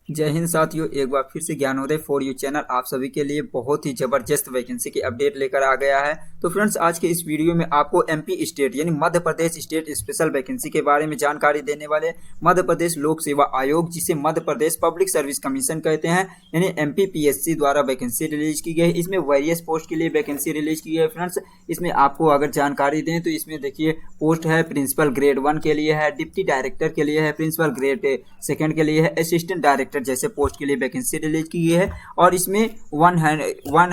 जय हिंद साथियों, एक बार फिर से ज्ञानोदय फॉर यू चैनल आप सभी के लिए बहुत ही जबरदस्त वैकेंसी की अपडेट लेकर आ गया है। तो फ्रेंड्स, आज के इस वीडियो में आपको एमपी स्टेट यानी Madhya Pradesh state special vacancy के बारे में जानकारी देने वाले। मध्य प्रदेश लोक सेवा आयोग, जिसे Madhya Pradesh public service commission कहते हैं, यानी एमपीपीएससी द्वारा वैकेंसी रिलीज की गई। इसमें वेरियस पोस्ट के लिए वैकेंसी रिलीज की गई फ्रेंड्स। इसमें आपको अगर जानकारी दें तो इसमें देखिए, पोस्ट है प्रिंसिपल ग्रेड 1 के लिए है, डिप्टी डायरेक्टर के लिए है, प्रिंसिपल ग्रेड 2 के लिए है, असिस्टेंट डायरेक्टर जैसे पोस्ट के लिए वैकेंसी रिलीज की गई है। और इसमें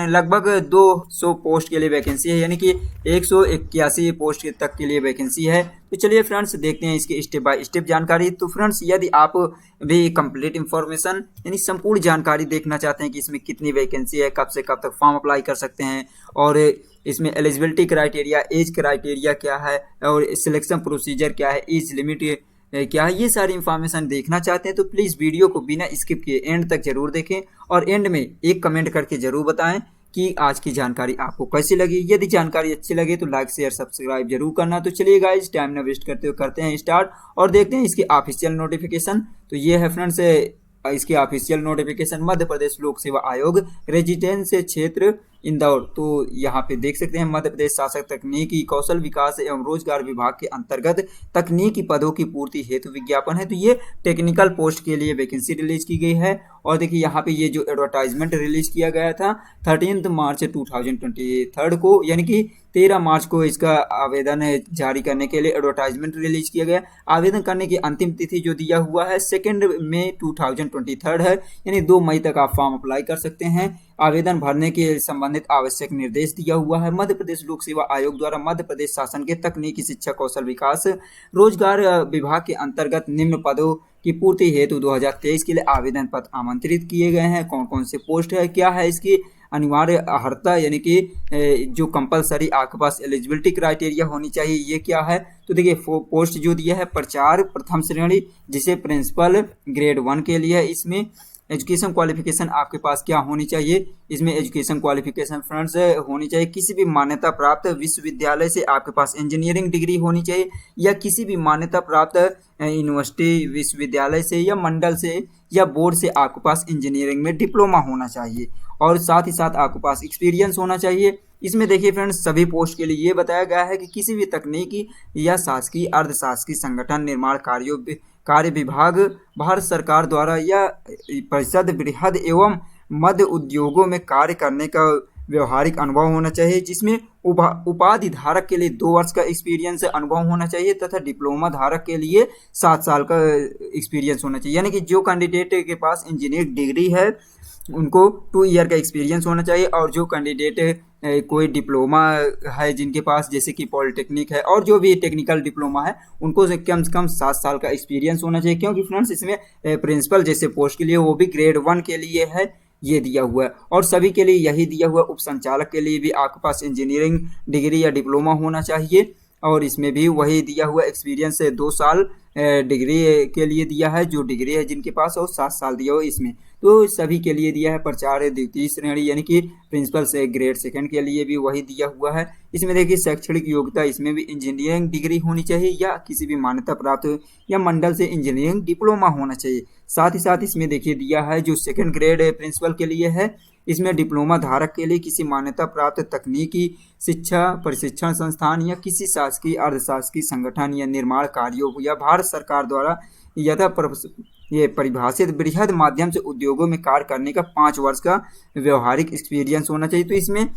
लगभग 200 पोस्ट के लिए वैकेंसी है, यानी कि 181 पोस्ट तक के लिए वैकेंसी है। तो चलिए फ्रेंड्स, देखते हैं इसकी स्टेप बाय स्टेप जानकारी। तो फ्रेंड्स, यदि आप भी कंप्लीट इंफॉर्मेशन यानी संपूर्ण जानकारी देखना चाहते हैं कि इसमें कितनी वैकेंसी है, कब से कब तक फॉर्म अप्लाई कर सकते हैं, और इसमें एलिजिबिलिटी क्राइटेरिया, एज क्राइटेरिया क्या है, और सिलेक्शन प्रोसीजर क्या है, एज लिमिट क्या है, ये सारी इन्फॉर्मेशन देखना चाहते हैं तो प्लीज़ वीडियो को बिना स्किप किए एंड तक जरूर देखें, और एंड में एक कमेंट करके जरूर बताएं कि आज की जानकारी आपको कैसी लगी। यदि जानकारी अच्छी लगे तो लाइक शेयर सब्सक्राइब जरूर करना। तो चलिए गाइज, टाइम ना वेस्ट करते हुए करते हैं स्टार्ट और देखते हैं इसकी ऑफिशियल नोटिफिकेशन। तो ये है फ्रेंड्स इसकी ऑफिशियल नोटिफिकेशन, मध्य प्रदेश लोक सेवा आयोग, रेजिडेंस क्षेत्र इंदौर। तो यहाँ पे देख सकते हैं, मध्य प्रदेश शासक तकनीकी कौशल विकास एवं रोजगार विभाग के अंतर्गत तकनीकी पदों की पूर्ति हेतु विज्ञापन है। तो ये टेक्निकल पोस्ट के लिए वैकेंसी रिलीज की गई है। और देखिए यहाँ पे ये जो एडवर्टाइजमेंट रिलीज किया गया था 13 मार्च 2023 को, यानी कि 13 मार्च को इसका आवेदन जारी करने के लिए एडवर्टाइजमेंट रिलीज किया गया। आवेदन करने की अंतिम तिथि जो दिया हुआ है 2 मई 2023 है, यानी 2 मई तक आप फॉर्म अप्लाई कर सकते हैं। आवेदन भरने के संबंधित आवश्यक निर्देश दिया हुआ है। मध्य प्रदेश लोक सेवा आयोग द्वारा मध्य प्रदेश शासन के तकनीकी शिक्षा कौशल विकास रोजगार विभाग के अंतर्गत निम्न पदों की पूर्ति हेतु 2023 के लिए आवेदन पत्र आमंत्रित किए गए हैं। कौन कौन से पोस्ट है, क्या है इसकी अनिवार्य अर्हता, यानी कि जो कंपलसरी आपके पास एलिजिबिलिटी क्राइटेरिया होनी चाहिए, ये क्या है। तो देखिए, पोस्ट जो दिया है प्रचार प्रथम श्रेणी, जिसे प्रिंसिपल ग्रेड 1 के लिए है। इसमें एजुकेशन क्वालिफिकेशन आपके पास क्या होनी चाहिए, इसमें एजुकेशन क्वालिफिकेशन फ्रेंड्स होनी चाहिए किसी भी मान्यता प्राप्त विश्वविद्यालय से आपके पास इंजीनियरिंग डिग्री होनी चाहिए, या किसी भी मान्यता प्राप्त यूनिवर्सिटी विश्वविद्यालय से या मंडल से या बोर्ड से आपके पास इंजीनियरिंग में डिप्लोमा होना चाहिए, और साथ ही साथ आपके पास एक्सपीरियंस होना चाहिए। इसमें देखिए फ्रेंड्स, सभी पोस्ट के लिए ये बताया गया है कि किसी भी तकनीकी या शासकीय अर्धशासकीय संगठन निर्माण कार्य विभाग भारत सरकार द्वारा या परिषद बृहद एवं मध्य उद्योगों में कार्य करने का व्यवहारिक अनुभव होना चाहिए, जिसमें उपाधि धारक के लिए 2 वर्ष का एक्सपीरियंस अनुभव होना चाहिए, तथा डिप्लोमा धारक के लिए 7 साल का एक्सपीरियंस होना चाहिए। यानी कि जो कैंडिडेट के पास इंजीनियरिंग डिग्री है उनको 2 ईयर का एक्सपीरियंस होना चाहिए, और जो कैंडिडेट कोई डिप्लोमा है जिनके पास, जैसे कि पॉलिटेक्निक है और जो भी टेक्निकल डिप्लोमा है, उनको से कम 7 साल का एक्सपीरियंस होना चाहिए। क्योंकि फ्रेंड्स, इसमें प्रिंसिपल जैसे पोस्ट के लिए वो भी ग्रेड 1 के लिए है, ये दिया हुआ है। और सभी के लिए यही दिया हुआ, उप संचालक के लिए भी आपके पास इंजीनियरिंग डिग्री या डिप्लोमा होना चाहिए, और इसमें भी वही दिया हुआ एक्सपीरियंस 2 साल डिग्री के लिए दिया है, जो डिग्री है जिनके पास, और 7 साल दिया हुआ इसमें। तो सभी के लिए दिया है। प्रचार द्वितीय श्रेणी यानी कि प्रिंसिपल से ग्रेड 2 के लिए भी वही दिया हुआ है। इसमें देखिए, शैक्षणिक योग्यता, इसमें भी इंजीनियरिंग डिग्री होनी चाहिए या किसी भी मान्यता प्राप्त या मंडल से इंजीनियरिंग डिप्लोमा होना चाहिए। साथ ही साथ इसमें देखिए दिया है, जो 2nd ग्रेड प्रिंसिपल के लिए है, इसमें डिप्लोमा धारक के लिए किसी मान्यता प्राप्त तकनीकी शिक्षा प्रशिक्षण संस्थान या किसी शासकीय अर्धशासकीय संगठन या निर्माण कार्यों या भारत सरकार द्वारा ये परिभाषित बृहद माध्यम से उद्योगों में कार्य करने का 5 वर्ष का व्यवहारिक एक्सपीरियंस होना चाहिए। तो इसमें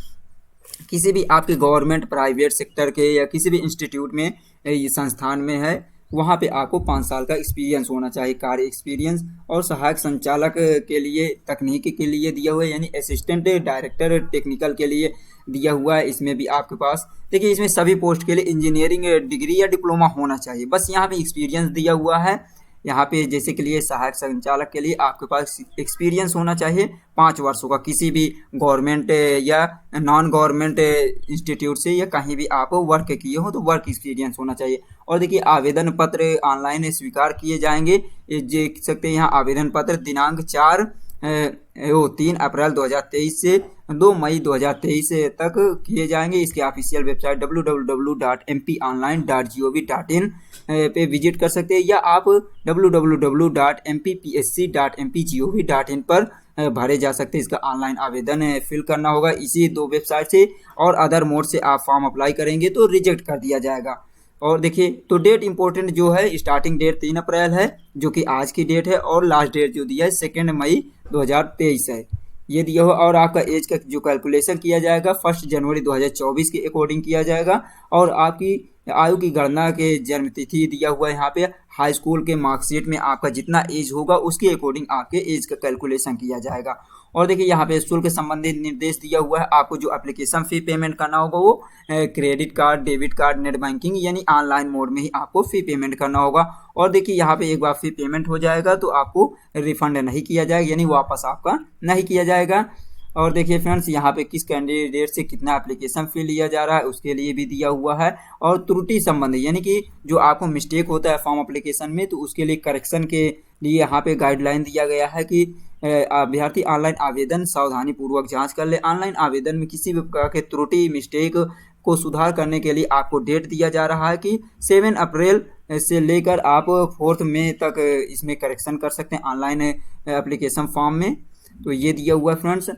किसी भी आपके गवर्नमेंट प्राइवेट सेक्टर के या किसी भी इंस्टीट्यूट में, ये संस्थान में है, वहाँ पे आपको 5 साल का एक्सपीरियंस होना चाहिए, कार्य एक्सपीरियंस। और सहायक संचालक के लिए तकनीकी के लिए दिया हुआ है, यानी असिस्टेंट डायरेक्टर टेक्निकल के लिए दिया हुआ है। इसमें भी आपके पास देखिए, इसमें सभी पोस्ट के लिए इंजीनियरिंग डिग्री या डिप्लोमा होना चाहिए, बस यहाँ पे एक्सपीरियंस दिया हुआ है। यहाँ पे जैसे के लिए सहायक संचालक के लिए आपके पास एक्सपीरियंस होना चाहिए 5 वर्षों का, किसी भी गवर्नमेंट या नॉन गवर्नमेंट इंस्टीट्यूट से या कहीं भी आप वर्क किए हो तो वर्क एक्सपीरियंस होना चाहिए। और देखिए, आवेदन पत्र ऑनलाइन स्वीकार किए जाएंगे। ये देख सकते हैं यहाँ आवेदन पत्र दिनांक 4 3 अप्रैल 2023 से 2 मई 2023 तक किए जाएंगे। इसके ऑफिशियल वेबसाइट www.mponline.gov.in पे विजिट कर सकते हैं, या आप www.mppsc.mpgov.in पर भरे जा सकते हैं। इसका ऑनलाइन आवेदन फिल करना होगा इसी 2 वेबसाइट से, और अदर मोड से आप फॉर्म अप्लाई करेंगे तो रिजेक्ट कर दिया जाएगा। और देखिए, तो डेट इंपॉर्टेंट जो है, स्टार्टिंग डेट 3 अप्रैल है जो कि आज की डेट है, और लास्ट डेट जो दिया है 2 मई 2023 है, ये दिया हुआ। और आपका एज का जो कैलकुलेशन किया जाएगा 1 जनवरी 2024 के अकॉर्डिंग किया जाएगा, और आपकी आयु की गणना के जन्म तिथि दिया हुआ है यहाँ पे। हाई स्कूल के मार्कशीट में आपका जितना एज होगा उसके अकॉर्डिंग आपके एज का कैलकुलेशन किया जाएगा। और देखिए, यहाँ पे शुल्क संबंधित निर्देश दिया हुआ है। आपको जो एप्लीकेशन फी पेमेंट करना होगा वो credit card, debit card, net banking यानी ऑनलाइन मोड में ही आपको फी पेमेंट करना होगा। और देखिए, यहाँ पे एक बार फी पेमेंट हो जाएगा तो आपको रिफंड नहीं किया जाएगा, यानी वापस आपका नहीं किया जाएगा। और देखिए फ्रेंड्स, यहाँ पे किस कैंडिडेट से कितना एप्लीकेशन फी लिया जा रहा है उसके लिए भी दिया हुआ है। और त्रुटि संबंधी यानी कि जो आपको मिस्टेक होता है फॉर्म एप्लीकेशन में, तो उसके लिए करेक्शन के लिए यहाँ पे गाइडलाइन दिया गया है कि अभ्यर्थी ऑनलाइन आवेदन सावधानी पूर्वक जांच कर ले। ऑनलाइन आवेदन में किसी भी प्रकार के त्रुटि मिस्टेक को सुधार करने के लिए आपको डेट दिया जा रहा है कि 7 अप्रैल से लेकर आप 4 मई तक इसमें करेक्शन कर सकते हैं ऑनलाइन एप्लीकेशन फॉर्म में। तो ये दिया हुआ है फ्रेंड्स।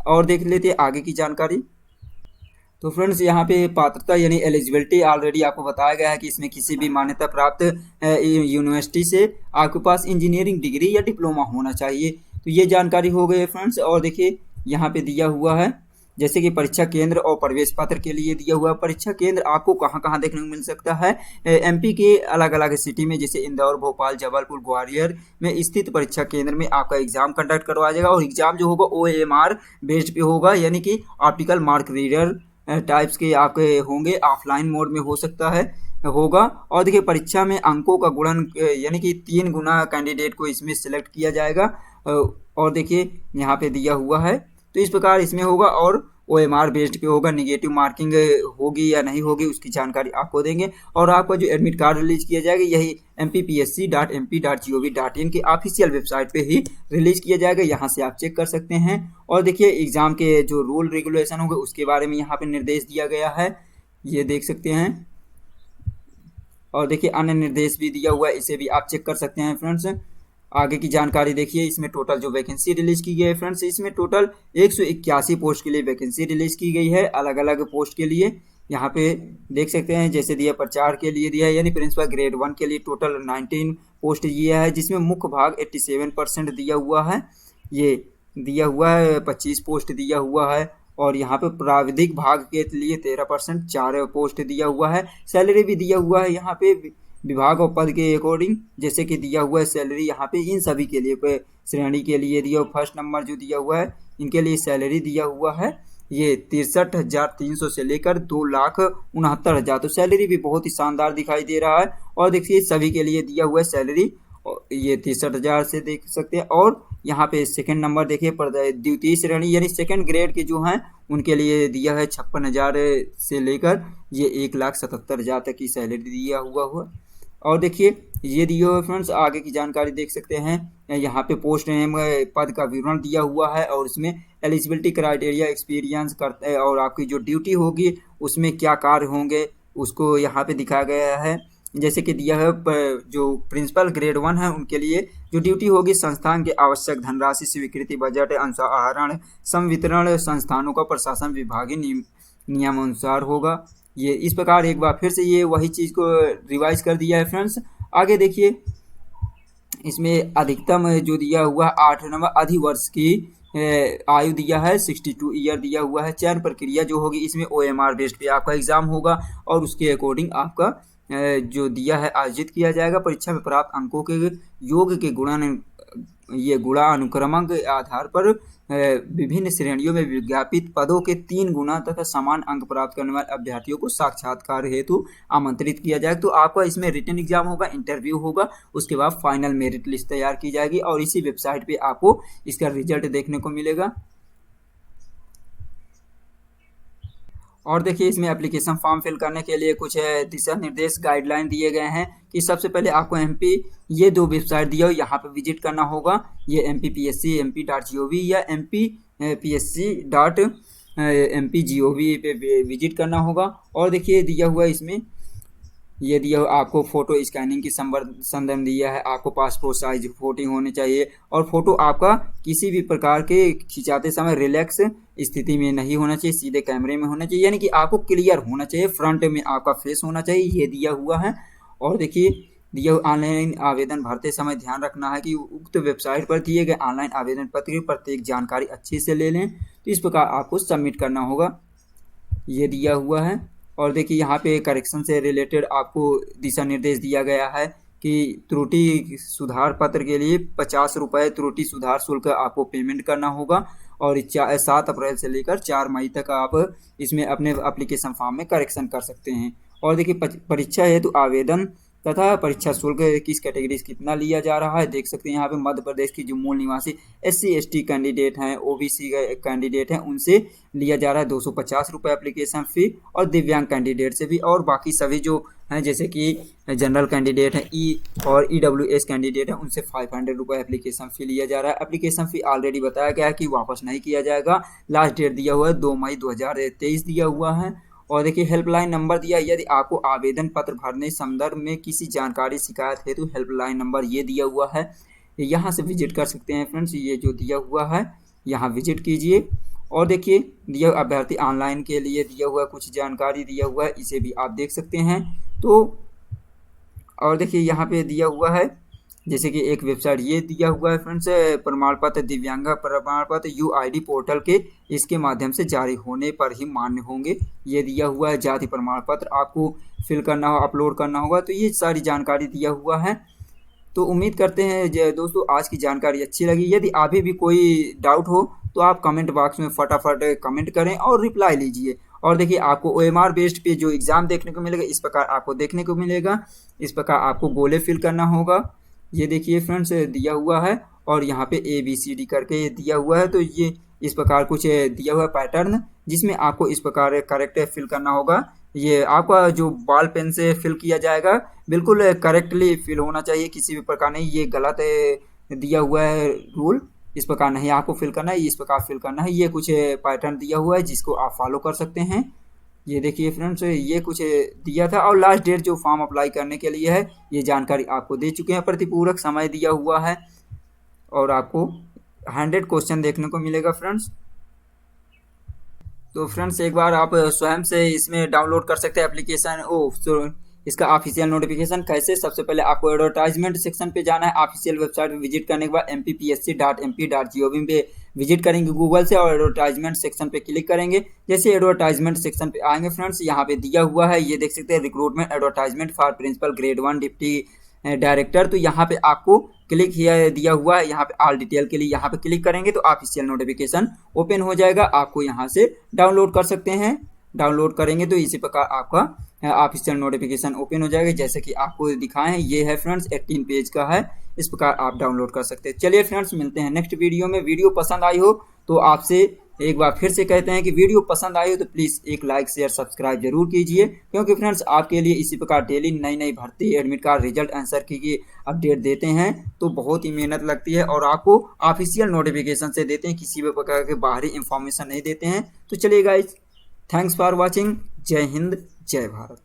और देख लेते हैं आगे की जानकारी। तो फ्रेंड्स, यहाँ पे पात्रता यानी एलिजिबिलिटी ऑलरेडी आपको बताया गया है कि इसमें किसी भी मान्यता प्राप्त यूनिवर्सिटी से आपके पास इंजीनियरिंग डिग्री या डिप्लोमा होना चाहिए। तो ये जानकारी हो गई है फ्रेंड्स। और देखिए, यहाँ पे दिया हुआ है जैसे कि परीक्षा केंद्र और प्रवेश पत्र के लिए दिया हुआ। परीक्षा केंद्र आपको कहाँ कहाँ देखने को मिल सकता है, एमपी के अलग अलग सिटी में, जैसे इंदौर, भोपाल, जबलपुर, ग्वालियर में स्थित परीक्षा केंद्र में आपका एग्जाम कंडक्ट करवाया जाएगा। और एग्जाम जो होगा OMR बेस्ड पे होगा, यानी कि ऑप्टिकल मार्क रीडर टाइप्स के आपके होंगे, ऑफलाइन मोड में हो सकता है होगा। और देखिए, परीक्षा में अंकों का गुणन यानी कि 3 गुना कैंडिडेट को इसमें सिलेक्ट किया जाएगा। और देखिए, यहाँ पे दिया हुआ है, तो इस प्रकार इसमें होगा। और OMR बेस्ड पे होगा, निगेटिव मार्किंग होगी या नहीं होगी उसकी जानकारी आपको देंगे। और आपका जो एडमिट कार्ड रिलीज किया जाएगा यही mppsc.mp.gov.in के ऑफिशियल वेबसाइट पे ही रिलीज किया जाएगा, यहाँ से आप चेक कर सकते हैं। और देखिए, एग्जाम के जो रूल रेगुलेशन होंगे उसके बारे में यहाँ पे निर्देश दिया गया है, ये देख सकते हैं। और देखिए, अन्य निर्देश भी दिया हुआ है, इसे भी आप चेक कर सकते हैं फ्रेंड्स। आगे की जानकारी देखिए, इसमें टोटल जो वैकेंसी रिलीज की गई है फ्रेंड्स, इसमें टोटल 181 पोस्ट के लिए वैकेंसी रिलीज की गई है, अलग अलग पोस्ट के लिए। यहाँ पे देख सकते हैं जैसे दिया प्रचार के लिए दिया है, यानी प्रिंसिपल ग्रेड 1 के लिए टोटल 19 पोस्ट दिया है, जिसमें मुख्य भाग 87% दिया हुआ है, ये दिया हुआ है 25 पोस्ट दिया हुआ है। और यहाँ पे प्राविधिक भाग के लिए 13% 4 पोस्ट दिया हुआ है। सैलरी भी दिया हुआ है यहाँ पे विभाग और पद के अकॉर्डिंग, जैसे कि दिया हुआ है सैलरी यहाँ पे इन सभी के लिए श्रेणी के लिए दिया। फर्स्ट नंबर जो दिया हुआ है इनके लिए सैलरी दिया हुआ है ये 63,300 से लेकर 2,69,000। तो सैलरी भी बहुत ही शानदार दिखाई दे रहा है। और देखिए, सभी के लिए दिया हुआ है सैलरी ये 63,000 से देख सकते हैं। और यहाँ पे सेकंड नंबर देखिए, द्वितीय श्रेणी यानी सेकंड ग्रेड के जो हैं उनके लिए दिया है 56,000 से लेकर ये 1,77,000 तक की सैलरी दिया हुआ। और देखिए, ये दिया हुआ फ्रेंड्स। आगे की जानकारी देख सकते हैं, यहाँ पे पोस्ट नेम पद का विवरण दिया हुआ है, और इसमें एलिजिबिलिटी क्राइटेरिया, एक्सपीरियंस करते हैं, और आपकी जो ड्यूटी होगी उसमें क्या कार्य होंगे उसको यहाँ पे दिखाया गया है। जैसे कि दिया है जो प्रिंसिपल ग्रेड 1 है उनके लिए जो ड्यूटी होगी, संस्थान के आवश्यक धनराशि स्वीकृति, बजट अंशहरण, संवितरण, संस्थानों का प्रशासन विभागीय नियमानुसार होगा। ये इस प्रकार एक बार फिर से ये वही चीज़ को रिवाइज कर दिया है फ्रेंड्स। आगे देखिए, इसमें अधिकतम जो दिया हुआ 8 नंबर अधिवर्ष की आयु दिया है, 62 ईयर दिया हुआ है। चयन प्रक्रिया जो होगी इसमें OMR बेस्ड पे आपका एग्जाम होगा, और उसके अकॉर्डिंग आपका जो दिया है आयोजित किया जाएगा। परीक्षा में प्राप्त अंकों के योग के गुणानुक्रमक के आधार पर विभिन्न श्रेणियों में विज्ञापित पदों के 3 गुना तथा समान अंक प्राप्त करने वाले अभ्यर्थियों को साक्षात्कार हेतु आमंत्रित किया जाएगा। तो आपका इसमें रिटन एग्जाम होगा, इंटरव्यू होगा, उसके बाद फाइनल मेरिट लिस्ट तैयार की जाएगी, और इसी वेबसाइट पे आपको इसका रिजल्ट देखने को मिलेगा। और देखिए इसमें एप्लीकेशन फॉर्म फिल करने के लिए कुछ दिशा निर्देश गाइडलाइन दिए गए हैं कि सबसे पहले आपको एमपी ये 2 वेबसाइट दिया हो यहाँ पे विजिट करना होगा, ये MPPSC.MP.gov या MPPSC.MP.gov पे विजिट करना होगा। और देखिए दिया हुआ इसमें ये दिया हुआ आपको फ़ोटो स्कैनिंग की संदर्भ दिया है, आपको पासपोर्ट साइज फोटो होनी चाहिए और फोटो आपका किसी भी प्रकार के खिंचाते समय रिलैक्स स्थिति में नहीं होना चाहिए, सीधे कैमरे में होना चाहिए, यानी कि आपको क्लियर होना चाहिए, फ्रंट में आपका फेस होना चाहिए, ये दिया हुआ है। और देखिए दिया ऑनलाइन आवेदन भरते समय ध्यान रखना है कि उक्त वेबसाइट पर दिए गए ऑनलाइन आवेदन पत्र की प्रत्येक जानकारी अच्छे से ले लें, तो इस प्रकार आपको सबमिट करना होगा, ये दिया हुआ है। और देखिए यहाँ पे करेक्शन से रिलेटेड आपको दिशा निर्देश दिया गया है कि त्रुटि सुधार पत्र के लिए 50 रुपये त्रुटि सुधार शुल्क आपको पेमेंट करना होगा और 7 अप्रैल से लेकर 4 मई तक आप इसमें अपने एप्लीकेशन फॉर्म में करेक्शन कर सकते हैं। और देखिए परीक्षा हेतु आवेदन तथा परीक्षा शुल्क किस कैटेगरी से कितना लिया जा रहा है देख सकते हैं। यहाँ पे मध्य प्रदेश की जो मूल निवासी SC/ST कैंडिडेट हैं, OBC कैंडिडेट हैं, उनसे लिया जा रहा है 250 रुपये एप्लीकेशन फ़ी और दिव्यांग कैंडिडेट से भी, और बाकी सभी जो हैं जैसे कि जनरल कैंडिडेट हैं और EWS कैंडिडेट हैं उनसे 500 रुपये एप्लीकेशन फ़ी लिया जा रहा है। एप्लीकेशन फ़ी ऑलरेडी बताया गया है कि वापस नहीं किया जाएगा, लास्ट डेट दिया हुआ है 2 मई 2023 दिया हुआ है। और देखिए हेल्पलाइन नंबर दिया, यदि आपको आवेदन पत्र भरने संदर्भ में किसी जानकारी शिकायत है तो हेल्पलाइन नंबर ये दिया हुआ है, यहाँ से विजिट कर सकते हैं फ्रेंड्स, ये जो दिया हुआ है यहाँ विजिट कीजिए। और देखिए दिया अभ्यर्थी ऑनलाइन के लिए दिया हुआ कुछ जानकारी दिया हुआ है, इसे भी आप देख सकते हैं। तो और देखिए यहाँ पे दिया हुआ है जैसे कि एक वेबसाइट ये दिया हुआ है फ्रेंड्स, प्रमाण पत्र दिव्यांग प्रमाण पत्र UID पोर्टल के इसके माध्यम से जारी होने पर ही मान्य होंगे, ये दिया हुआ है। जाति प्रमाण पत्र आपको फिल करना हो, अपलोड करना होगा, तो ये सारी जानकारी दिया हुआ है। तो उम्मीद करते हैं दोस्तों आज की जानकारी अच्छी लगी। यदि अभी भी कोई डाउट हो तो आप कमेंट बॉक्स में फटाफट कमेंट करें और रिप्लाई लीजिए। और देखिए आपको OMR बेस्ड पे जो एग्ज़ाम देखने को मिलेगा इस प्रकार आपको देखने को मिलेगा, इस प्रकार आपको गोले फिल करना होगा, ये देखिए फ्रेंड्स दिया हुआ है। और यहाँ पे ABCD करके दिया हुआ है, तो ये इस प्रकार कुछ दिया हुआ पैटर्न जिसमें आपको इस प्रकार करेक्ट फिल करना होगा। ये आपका जो बॉल पेन से फिल किया जाएगा बिल्कुल करेक्टली फिल होना चाहिए, किसी भी प्रकार नहीं ये गलत दिया हुआ है रूल, इस प्रकार नहीं आपको फिल करना है, इस प्रकार फिल करना है। ये कुछ पैटर्न दिया हुआ है जिसको आप फॉलो कर सकते हैं। ये देखिए फ्रेंड्स ये कुछ दिया था और लास्ट डेट जो फॉर्म अप्लाई करने के लिए है ये जानकारी आपको दे चुके हैं। प्रतिपूरक समय दिया हुआ है और आपको 100 क्वेश्चन देखने को मिलेगा फ्रेंड्स। तो फ्रेंड्स एक बार आप स्वयं से इसमें डाउनलोड कर सकते हैं एप्लीकेशन। इसका ऑफिशियल नोटिफिकेशन कैसे, सबसे पहले आपको एडवर्टाइजमेंट सेक्शन पे जाना है, ऑफिशियल वेबसाइट पे विजिट करने के बाद MPPSC.MP.gov पे विजिट करेंगे गूगल से और एडवर्टाइजमेंट सेक्शन पे क्लिक करेंगे। जैसे एडवर्टाइजमेंट सेक्शन पे आएंगे फ्रेंड्स यहाँ पे दिया हुआ है, ये देख सकते हैं recruitment advertisement for principal grade 1 deputy director. तो यहाँ पे आपको क्लिक हियर दिया हुआ है, यहाँ पे ऑल डिटेल के लिए यहाँ पे क्लिक करेंगे तो ऑफिशियल नोटिफिकेशन ओपन हो जाएगा, आपको यहाँ से डाउनलोड कर सकते हैं। डाउनलोड करेंगे तो इसी प्रकार आपका ऑफिशियल नोटिफिकेशन ओपन हो जाएगा, जैसे कि आपको दिखाए हैं ये है फ्रेंड्स 18 पेज का है, इस प्रकार आप डाउनलोड कर सकते हैं। चलिए फ्रेंड्स मिलते हैं नेक्स्ट वीडियो में। वीडियो पसंद आई हो तो आपसे एक बार फिर से कहते हैं कि वीडियो पसंद आई हो तो प्लीज़ एक लाइक शेयर सब्सक्राइब जरूर कीजिए, क्योंकि फ्रेंड्स आपके लिए इसी प्रकार डेली नई नई भर्ती एडमिट कार्ड रिजल्ट आंसर की अपडेट देते हैं, तो बहुत ही मेहनत लगती है और आपको ऑफिशियल नोटिफिकेशन से देते हैं, किसी भी प्रकार के बाहरी इंफॉर्मेशन नहीं देते हैं। तो चलिए गाइज, थैंक्स फॉर वॉचिंग। जय हिंद, जय भारत।